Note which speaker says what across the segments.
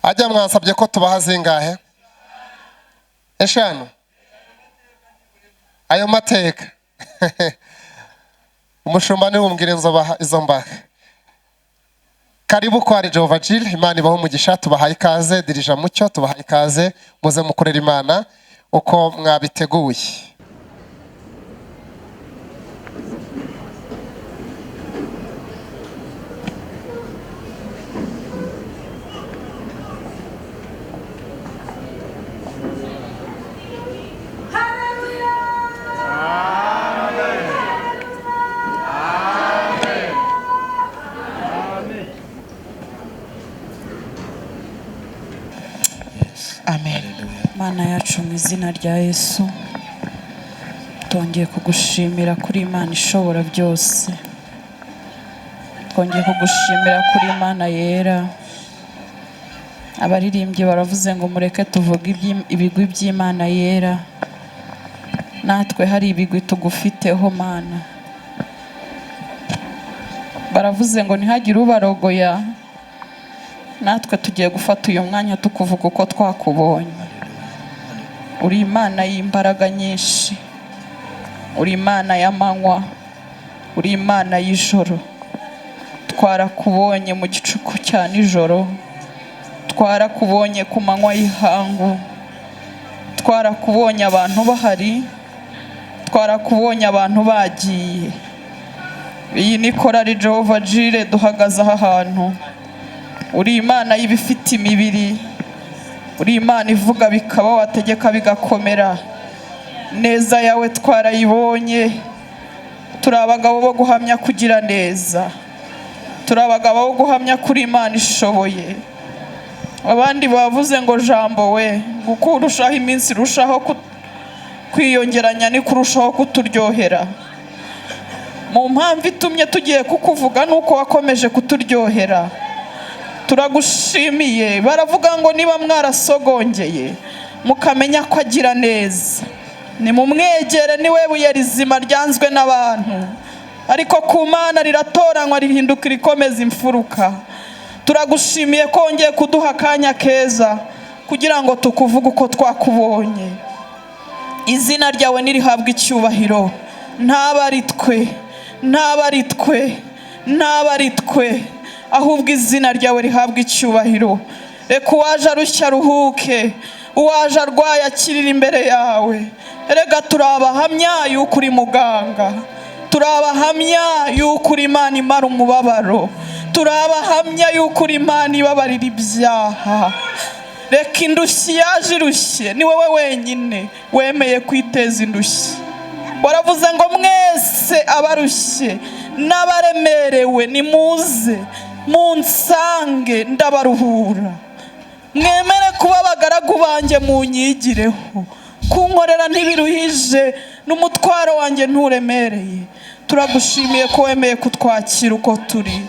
Speaker 1: ajya mwansabye ko tubaha zingahe? Eshanu. Ayo mateka umushumba ni umbwira izo mbaha. Karibu kwa Jehova Jil, Imana ibaho umugisha, tubahaye ikaze. Dirija Mucyo tubahaye ikaze, muze mukorera Imana uko mwabiteguye.
Speaker 2: Amen. Mana yacu mu izina rya Yesu, twongeye kugushimira kuri Imana ishobora byose. Twongeye kugushimira kuri Imana yera. Abaririmbyi baravuze ngo mureke tuvuge ibigwi by'Imana yera. Natwe hari ibigwi tugufiteho Mana. Baravuze ngo ntihagire ubarogoya. Natwe tugiye gufata uyu mwanya tukuvuga uko twakubonye. Uri Imana y'imbaraga nyinshi, uri Imana y'amanywa, uri Imana y'ijoro. Twarakubonye mu gicuku cya nijoro, twarakubonye ku manywa y'ihangu, twarakubonye abantu bahari, twarakubonye abantu bagiye. Iyi ni korali Jehova Jire duhagaze aha hantu. Uri Imana y'ibifite imibiri, uri Imana ivuga bikaba, wategeka bigakomera. Neza yawe twarayibonye. Turi abagabo bo guhamya kugira neza, turi abagabo bo guhamya kuri Imana ishoboye. Abandi bavuze ngo jambo we, uko urushaho iminsi irushaho kwiyongeranya ni kurushaho kuturyohera. Mu mpamvu itumye tugiye kukuvuga nuko wakomeje kuturyohera. Turagushimiye. Baravuga ngo niba mwarasogongeye mukamenya ko agira neza, nimumwegere, niwe buye rizima ryanzwe n'abantu, ariko ku Mana riratoranywa rihinduka rikomeza imfuruka. Turagushimiye ko wongeye kuduha akanya keza kugira ngo tukuvuge uko twakubonye. Izina ryawe nirihabwe icyubahiro. Ntaba ari twe, ntaba ari twe, ntaba ari twe, ahubwo izina ryawe rihabwe icyubahiro. Reka uwaje arushya aruhuke, uwaje arwaye akirira imbere yawe. Rega turi abahamya yuko uri muganga, turi abahamya yuko uri Imana imara umubabaro, turi abahamya yuko uri Imana ibabarira ibyaha. Reka indushyi yaje irushye, ni wowe wenyine wemeye kwiteza indushyi. Waravuze ngo mwese abarushye n'abaremerewe nimuze munsange ndabaruhura. Mwemere kuba abagaragu banjye munyigireho, kunkorera ntibiruhije, n'umutwaro wanjye nturemereye. Turagushimiye ko wemeye kutwakira uko turi.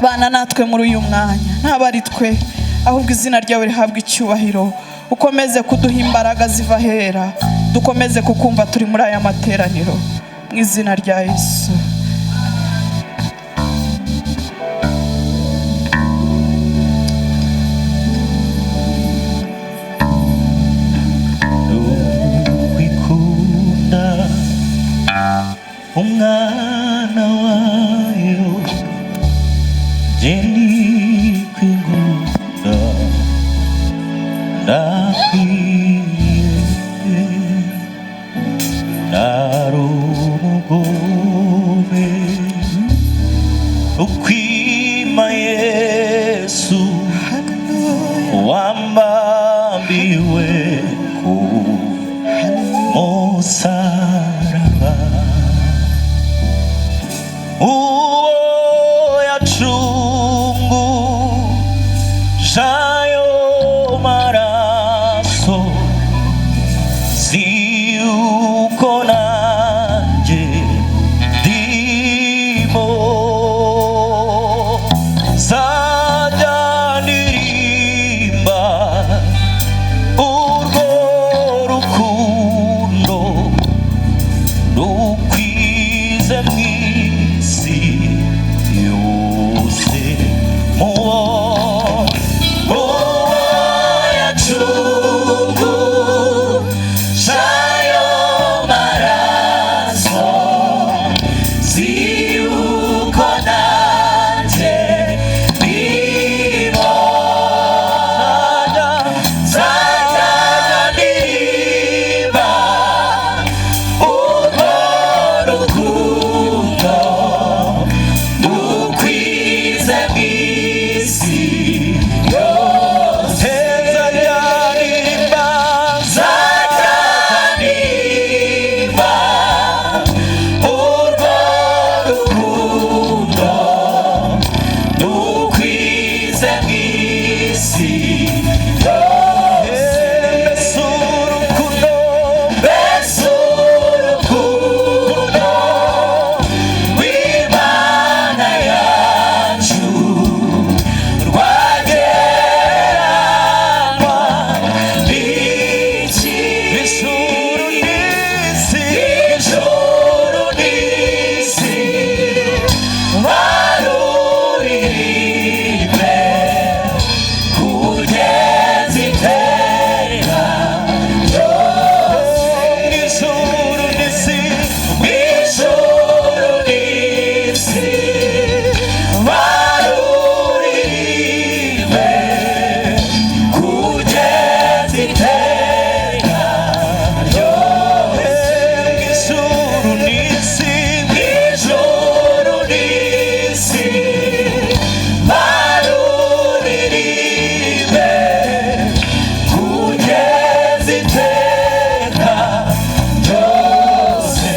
Speaker 2: Bana natwe muri uyu mwanya, ntaba ari twe, ahubwo izina ryawe rihabwe icyubahiro. Ukomeze kuduha imbaraga ziva hera, dukomeze kukumva turi muri aya materaniro, mu izina rya Yesu.
Speaker 3: Umwana wayo jeni kwingunda ndakwiye narumugome ukwima Yesu wambambiwe ku musaraba. Uwo yacungu jayo maraso ziuko nanje dimo sajanirimba urwo rukundo rukwize mwisi yose muwo n'isi yose. Mbese urukundo rw'Imana yacu rwagereranywa n'iki? Ijuru n'isi, ijuru n'isi baruririmbe kugeza iteka ryose. Ijuru n'isi, ijuru n'isi baruririmbe kugeza iteka ryose. Ijuru n'isi, ijuru n'isi baruririmbe kugeza iteka ryose.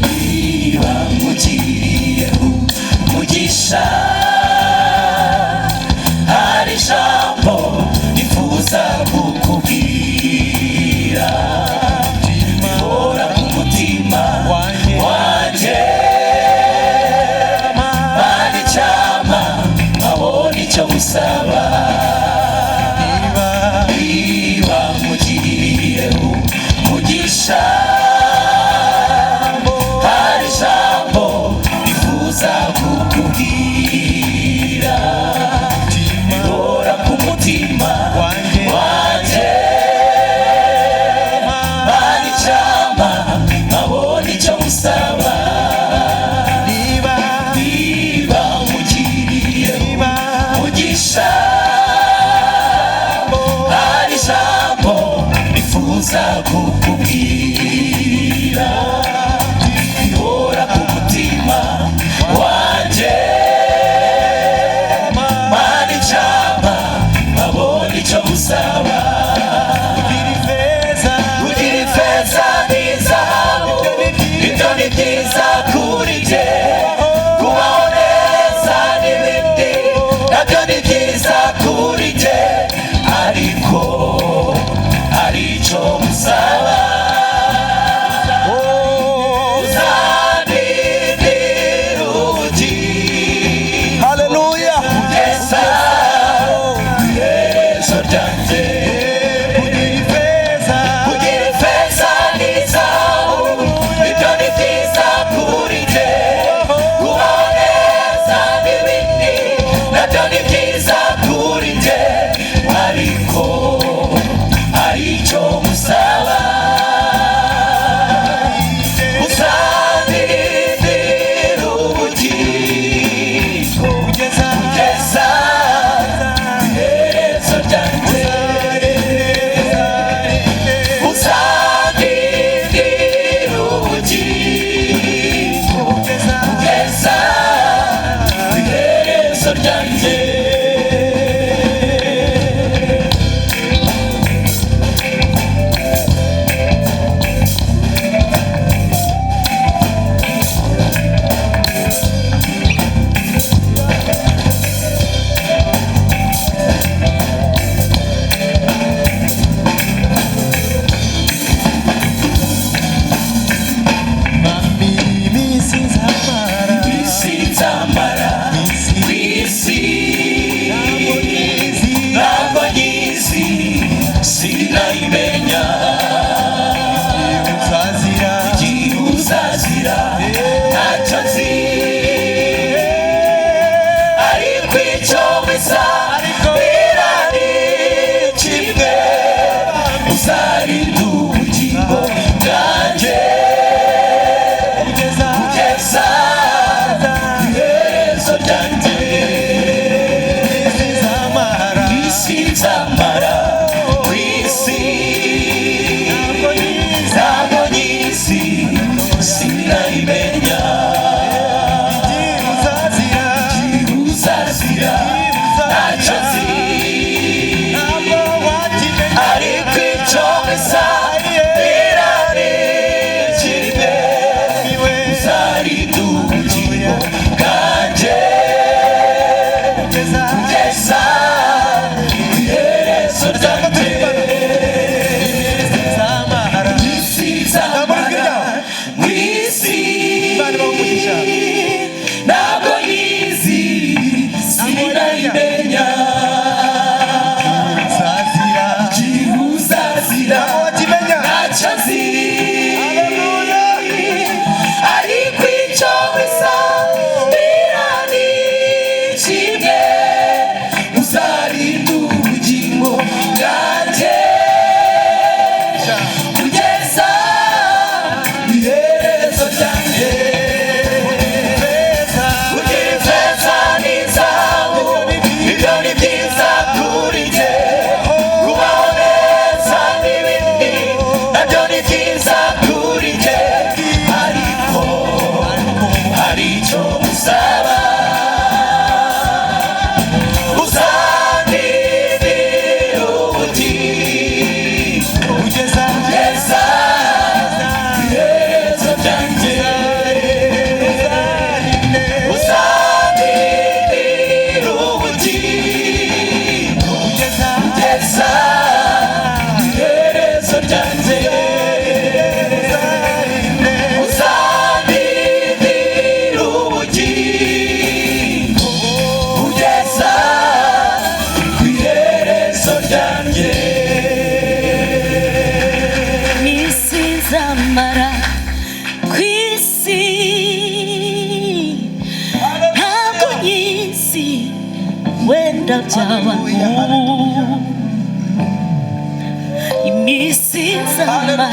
Speaker 3: Niba mugiriye umugisha, hari ijambo nifuza kukubwira, rihora ku mutima wanjye, mani icyama nkabona icyo gusaba. Niba mugiriye umugisha, hari ijambo nifuza kukubwira, rihora ku mutima wanjye, mani icyama nkabona icyo gusaba. Niba mugiriye umugisha, hari ijambo nifuza kukubwira, rihora ku mutima wanjye, mani icyama nkabona icyo gusaba. Kugira ifeza n'izahabu ibyo ni byiza kuri jye, kubaho neza n'ibindi nabyo ni byiza kuri jye, ariko hari icyo musaba. Uzandindira ubugingo, haleluya, kugeza iherezo ryanjye. Kugira ifeza n'izahabu ibyo ni byiza kuri jye, kubaho neza n'ibindi nabyo ni byiza kuri jye, ariko hari icyo musaba. Uzandindira ubugingo kugeza iherezo ryanjye. Uzandindira ubugingo kugeza iherezo ryanjye. Isi nzamara, isi kugeza irari kimwe uzarinda ubugingo bwanjye kugeza iherezo ryanjye isi nzamara ku isi ntabwo nyizi sinayimenya uzazira ntacyo nzi ariko icyo bisa irari kimwe uzarinda ubugingo bwanjye kugeza iherezo ryanjye isi nzamara mu isi ntabwo nyizi sinayimenya uzazira ntacyo nzi ariko icyo bisa irari kimwe uzarinda ubugingo bwanjye kugeza iherezo ryanjye kugeza n'izahabu ibyo ni byiza kuri jye kubaho neza n'ibindi nabyo ni byiza kuri jye ariko hari icyo usaba uzandindira ubugingo kugeza iherezo ryanjye uzandindira ubugingo kugeza iherezo ryanjye uzandindira ubugingo kugeza ku iherezo ryanjye
Speaker 4: n'isi nzamara ku isi ntabwo nyizi wenda byaba iminsi nzamara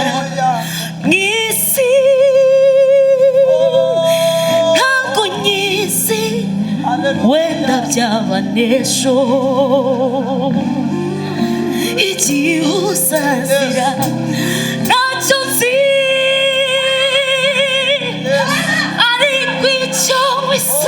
Speaker 4: mu isi ntabwo nyizi wenda byaba n'ejo igihe uzazira ntacyo nzi ariko icyo wese